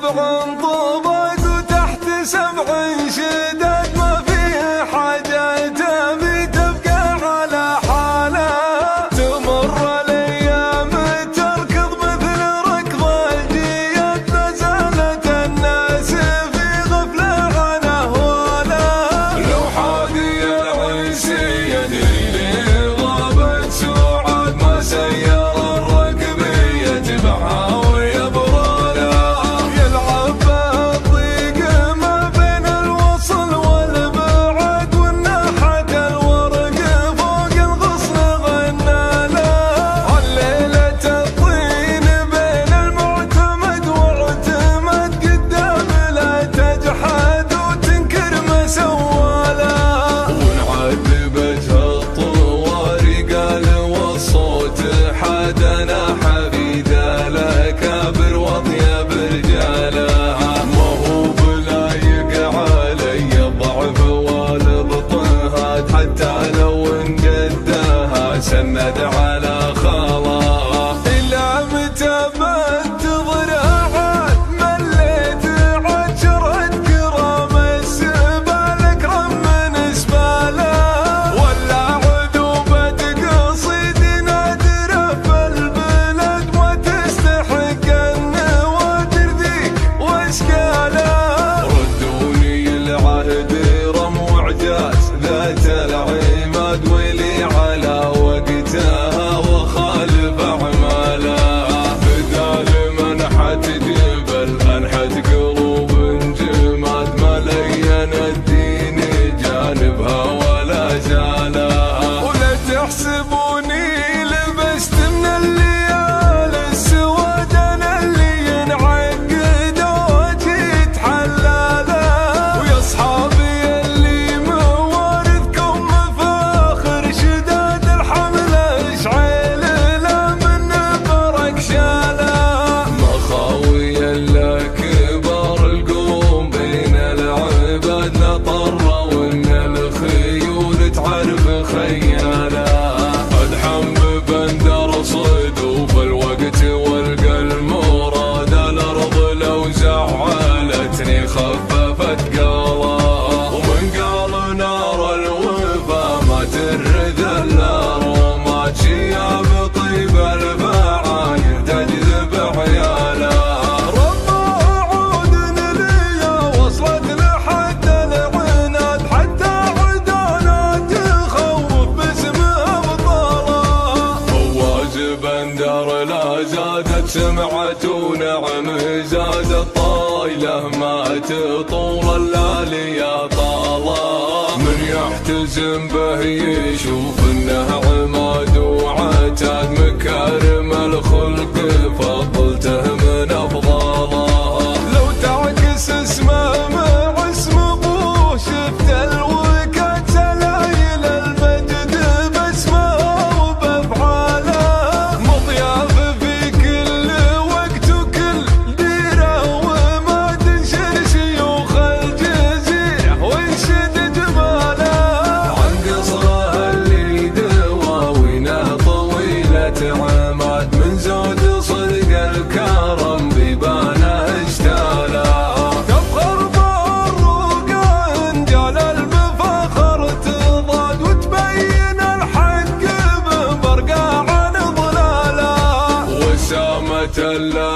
7 طوبق وتحت 7 شداد، ما فيه حاجة تبي تبقى على حالها. تمر الأيام تركض مثل ركض الجياد، ما زالت الناس في غفلة عن أهوالها. لو حادي العيسي يدري لي غابت سعاد، ما سير الركب يتبعها ويبرالها. يلعب بالضيق ما بين الوصل والبعد، والناحة الورق فوق الغصن غنالها. الليلة الطين بين المعتمد واعتمد، قدام لا تجحد وتنكر ما سوالها. ونعذبتها الطواري قال والصوت حدنا حبيد الأكابر واطيب رجالها. ما هو بلايق علي الضعف والاضطهاد، حتى لو انجدها سند على خلاها. إلا متى بنتظرها عاد مليت، عاد شرد كرام السبال أكرم من سبالها. ولا عذوبة قصيد نادرة في البلد، ما تستحق النوادر ذي واشكالها. ردوني العهد رم وعجاز ذات العماد، ويلي على وقتها وخالف أعمالها. بدال منحت جبل أنحت قلوب جماد، ما لين الدين جانبها ولا زالها. ولا تحسبوني لبست من الليالي السواد، أنا اللي ينعقد وجيت حلالها. ويا أصحابي اللي موارثكم مفاخر شداد، الحمل اشعل لا من برك شالها. مخاوي الا كبار القوم بين العباد، نطر وان الخيول تعرف خيالها. ادحم ببندر صدوف الوقت والقى المراد، الارض لو زعلتني خففت قالها. ومن قال نار الوفا ما ترد الا رماد، شياب طيب الفعاير تجذب عيالها. ربها عود ليا وصلت لحد العناد، حتى عدانا تخوف باسم ابطالها. فواز بندر لا زادت سمعت ونعم زادت، طايله ما تطول الليالي يا طالا. من يحتزم به يشوف انه عماد وعتاد، مكارم الخلق فضلته من افضالها. لو تعكس اسمه مع اسم ابوه شفت الوكاد، سلايل المجد باسمه وبافعاله. مضياف في كل وقت وكل ديره، وما تنشر شيوخ الجزيره وانشد جماله. عن قصره اللي دواوينه طويله عماد، من زود صدق الكرم بيبانه اشتاله. تفخر بالرقى ان جال المفاخر تضاد، وتبين الحق ببرقع عن ضلاله. وسامة الله